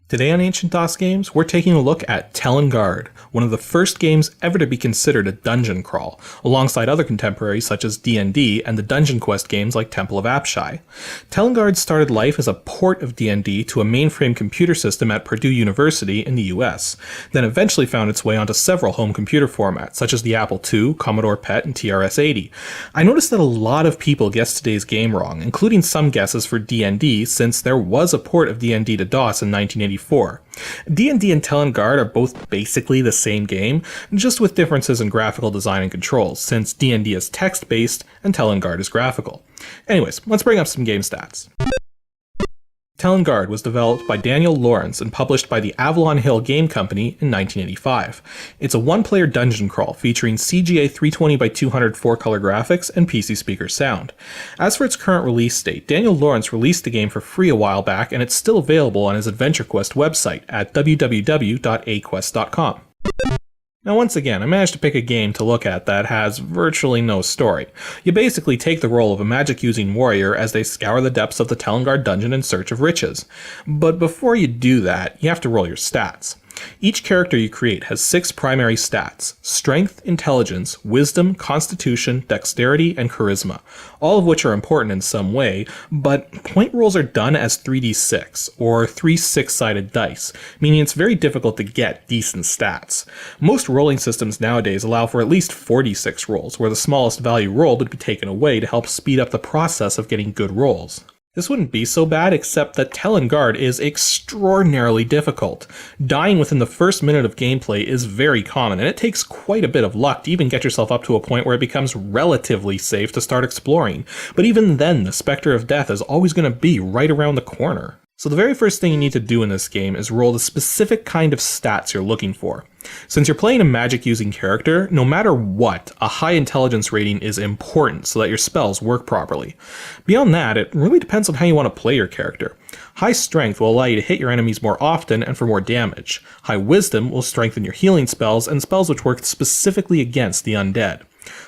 Today on Ancient DOS Games, we're taking a look at Telengard, one of the first games ever to be considered a dungeon crawl, alongside other contemporaries such as D&D and the Dungeon Quest games like Temple of Apshai. Telengard started life as a port of D&D to a mainframe computer system at Purdue University in the US, then eventually found its way onto several home computer formats such as the Apple II, Commodore PET, and TRS-80. I noticed that a lot of people guessed today's game wrong, including some guesses for D&D, since there was a port of D&D to DOS in 1984. D&D and Telengard are both basically the same game, just with differences in graphical design and controls, since D&D is text-based and Telengard is graphical. Anyways, let's bring up some game stats. Telengard was developed by Daniel Lawrence and published by the Avalon Hill Game Company in 1985. It's a one-player dungeon crawl featuring CGA 320x200 4-color graphics and PC speaker sound. As for its current release date, Daniel Lawrence released the game for free a while back, and it's still available on his Adventure Quest website at www.aquest.com. Now once again, I managed to pick a game to look at that has virtually no story. You basically take the role of a magic-using warrior as they scour the depths of the Telengard dungeon in search of riches. But before you do that, you have to roll your stats. Each character you create has 6 primary stats: strength, intelligence, wisdom, constitution, dexterity, and charisma, all of which are important in some way, but point rolls are done as 3d6, or 3 6-sided dice, meaning it's very difficult to get decent stats. Most rolling systems nowadays allow for at least 4d6 rolls, where the smallest value rolled would be taken away to help speed up the process of getting good rolls. This wouldn't be so bad, except that Telengard is extraordinarily difficult. Dying within the first minute of gameplay is very common, and it takes quite a bit of luck to even get yourself up to a point where it becomes relatively safe to start exploring. But even then, the specter of death is always going to be right around the corner. So the very first thing you need to do in this game is roll the specific kind of stats you're looking for. Since you're playing a magic-using character, no matter what, a high intelligence rating is important so that your spells work properly. Beyond that, it really depends on how you want to play your character. High strength will allow you to hit your enemies more often and for more damage. High wisdom will strengthen your healing spells and spells which work specifically against the undead.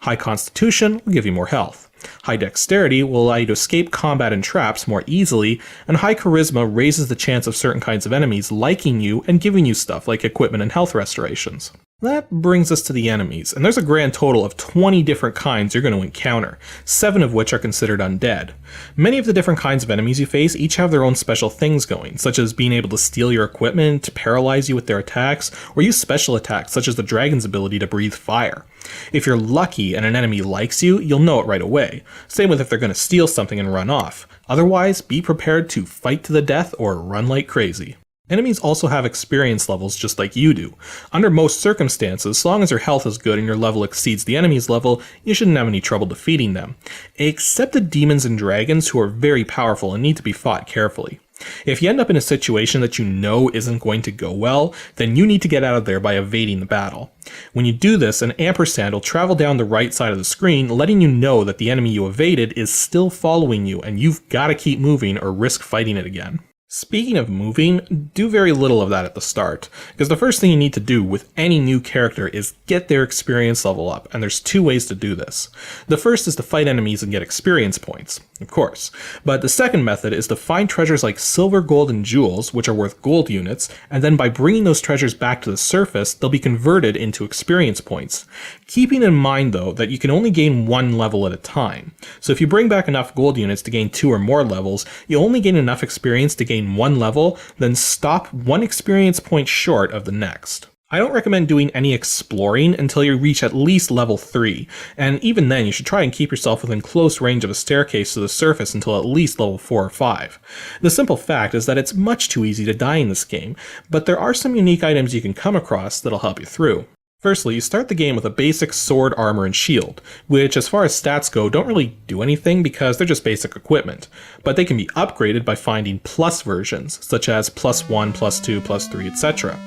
High constitution will give you more health. High dexterity will allow you to escape combat and traps more easily, and high charisma raises the chance of certain kinds of enemies liking you and giving you stuff like equipment and health restorations. That brings us to the enemies, and there's a grand total of 20 different kinds you're going to encounter, 7 of which are considered undead. Many of the different kinds of enemies you face each have their own special things going, such as being able to steal your equipment, paralyze you with their attacks, or use special attacks such as the dragon's ability to breathe fire. If you're lucky and an enemy likes you, you'll know it right away. Same with if they're going to steal something and run off. Otherwise, be prepared to fight to the death or run like crazy. Enemies also have experience levels just like you do. Under most circumstances, as long as your health is good and your level exceeds the enemy's level, you shouldn't have any trouble defeating them. Except the demons and dragons, who are very powerful and need to be fought carefully. If you end up in a situation that you know isn't going to go well, then you need to get out of there by evading the battle. When you do this, an ampersand will travel down the right side of the screen, letting you know that the enemy you evaded is still following you and you've got to keep moving or risk fighting it again. Speaking of moving, do very little of that at the start, because the first thing you need to do with any new character is get their experience level up, and there's two ways to do this. The first is to fight enemies and get experience points, of course, but the second method is to find treasures like silver, gold, and jewels, which are worth gold units, and then by bringing those treasures back to the surface, they'll be converted into experience points. Keeping in mind, though, that you can only gain one level at a time, so if you bring back enough gold units to gain 2 or more levels, you only gain enough experience to gain one level, then stop one experience point short of the next. I don't recommend doing any exploring until you reach at least level 3, and even then you should try and keep yourself within close range of a staircase to the surface until at least level 4 or 5. The simple fact is that it's much too easy to die in this game, but there are some unique items you can come across that'll help you through. Firstly, you start the game with a basic sword, armor, and shield, which as far as stats go don't really do anything because they're just basic equipment, but they can be upgraded by finding plus versions, such as +1, +2, +3, etc.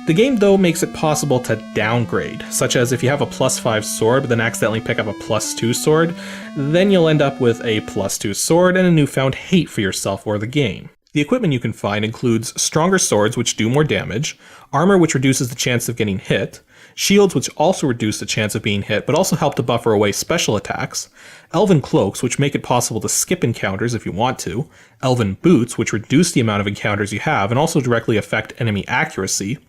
The game though makes it possible to downgrade, such as if you have a +5 sword but then accidentally pick up a +2 sword, then you'll end up with a +2 sword and a newfound hate for yourself or the game. The equipment you can find includes stronger swords which do more damage, armor which reduces the chance of getting hit, shields which also reduce the chance of being hit but also help to buffer away special attacks, elven cloaks which make it possible to skip encounters if you want to, elven boots which reduce the amount of encounters you have and also directly affect enemy accuracy,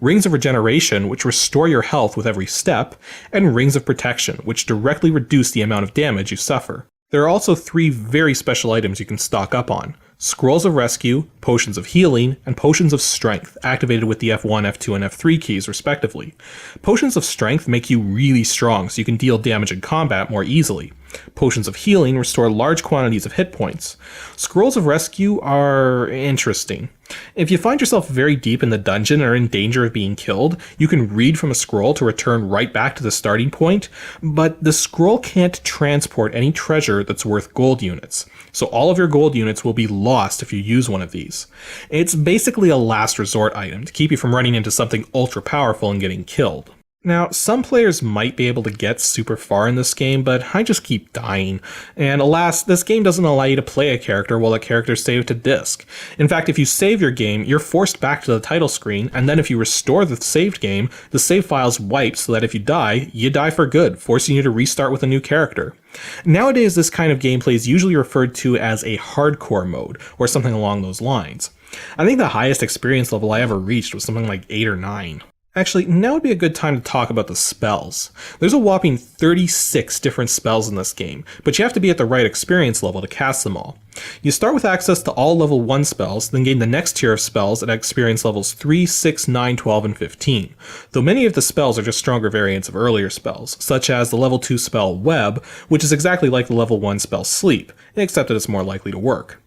rings of regeneration which restore your health with every step, and rings of protection which directly reduce the amount of damage you suffer. There are also 3 very special items you can stock up on: Scrolls of Rescue, Potions of Healing, and Potions of Strength, activated with the F1, F2, and F3 keys respectively. Potions of Strength make you really strong so you can deal damage in combat more easily. Potions of Healing restore large quantities of hit points. Scrolls of Rescue are interesting. If you find yourself very deep in the dungeon and are in danger of being killed, you can read from a scroll to return right back to the starting point, but the scroll can't transport any treasure that's worth gold units, so all of your gold units will be lost if you use one of these. It's basically a last resort item to keep you from running into something ultra powerful and getting killed. Now, some players might be able to get super far in this game, but I just keep dying. And alas, this game doesn't allow you to play a character while the character's saved to disk. In fact, if you save your game, you're forced back to the title screen, and then if you restore the saved game, the save file's wiped so that if you die for good, forcing you to restart with a new character. Nowadays, this kind of gameplay is usually referred to as a hardcore mode, or something along those lines. I think the highest experience level I ever reached was something like 8 or 9. Actually, now would be a good time to talk about the spells. There's a whopping 36 different spells in this game, but you have to be at the right experience level to cast them all. You start with access to all level 1 spells, then gain the next tier of spells at experience levels 3, 6, 9, 12, and 15, though many of the spells are just stronger variants of earlier spells, such as the level 2 spell Web, which is exactly like the level 1 spell Sleep, except that it's more likely to work.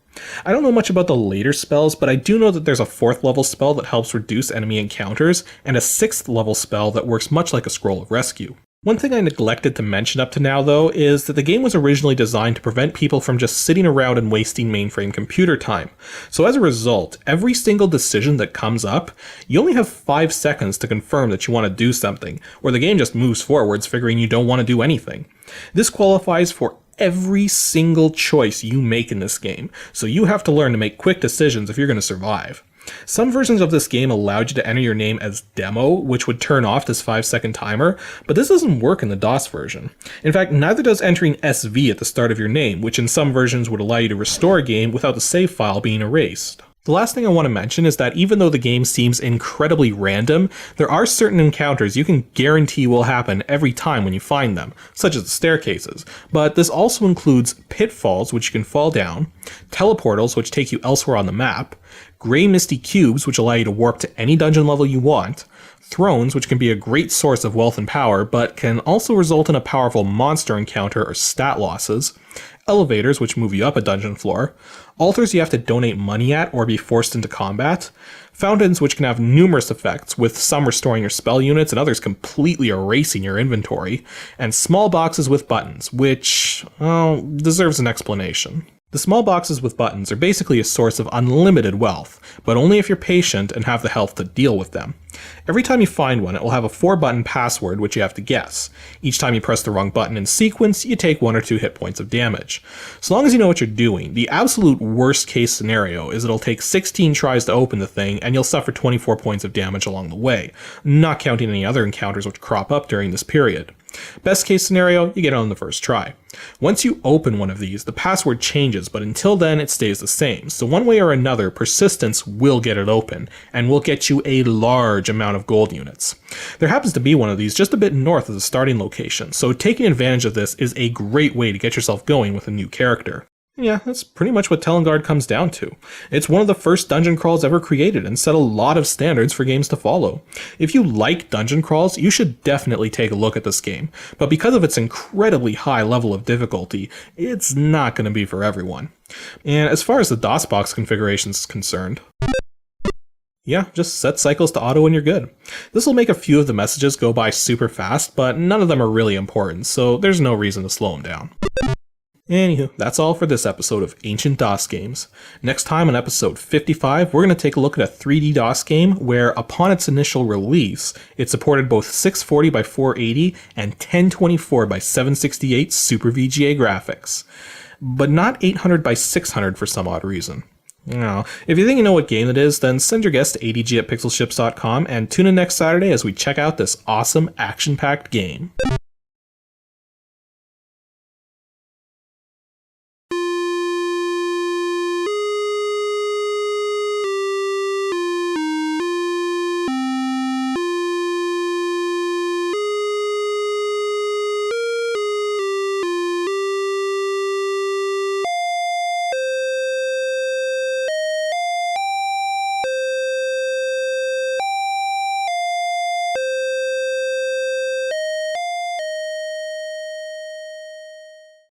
I don't know much about the later spells, but I do know that there's a 4th level spell that helps reduce enemy encounters, and a 6th level spell that works much like a Scroll of Rescue. One thing I neglected to mention up to now, though, is that the game was originally designed to prevent people from just sitting around and wasting mainframe computer time. So as a result, every single decision that comes up, you only have 5 seconds to confirm that you want to do something, or the game just moves forwards figuring you don't want to do anything. This qualifies for every single choice you make in this game, so you have to learn to make quick decisions if you're going to survive. Some versions of this game allowed you to enter your name as demo, which would turn off this 5-second timer, but this doesn't work in the DOS version. In fact, neither does entering SV at the start of your name, which in some versions would allow you to restore a game without the save file being erased. The last thing I want to mention is that even though the game seems incredibly random, there are certain encounters you can guarantee will happen every time when you find them, such as the staircases, but this also includes pitfalls which you can fall down, teleportals which take you elsewhere on the map, grey misty cubes which allow you to warp to any dungeon level you want, thrones which can be a great source of wealth and power but can also result in a powerful monster encounter or stat losses, elevators which move you up a dungeon floor, altars you have to donate money at or be forced into combat, fountains which can have numerous effects, with some restoring your spell units and others completely erasing your inventory, and small boxes with buttons, which, well, deserves an explanation. The small boxes with buttons are basically a source of unlimited wealth, but only if you're patient and have the health to deal with them. Every time you find one, it will have a 4-button password which you have to guess. Each time you press the wrong button in sequence, you take 1 or 2 hit points of damage. So long as you know what you're doing, the absolute worst case scenario is it'll take 16 tries to open the thing and you'll suffer 24 points of damage along the way, not counting any other encounters which crop up during this period. Best case scenario, you get it on the first try. Once you open one of these, the password changes, but until then it stays the same, so one way or another, persistence will get it open, and will get you a large amount of gold units. There happens to be one of these just a bit north of the starting location, so taking advantage of this is a great way to get yourself going with a new character. Yeah, that's pretty much what Telengard comes down to. It's one of the first dungeon crawls ever created and set a lot of standards for games to follow. If you like dungeon crawls, you should definitely take a look at this game, but because of its incredibly high level of difficulty, it's not going to be for everyone. And as far as the DOSBox configuration is concerned, yeah, just set cycles to auto and you're good. This will make a few of the messages go by super fast, but none of them are really important, so there's no reason to slow them down. Anywho, that's all for this episode of Ancient DOS Games. Next time on episode 55, we're going to take a look at a 3D DOS game where, upon its initial release, it supported both 640 by 480 and 1024 by 768 Super VGA graphics, but not 800 by 600 for some odd reason. Now, if you think you know what game it is, then send your guess to ADG at pixelships.com and tune in next Saturday as we check out this awesome action-packed game.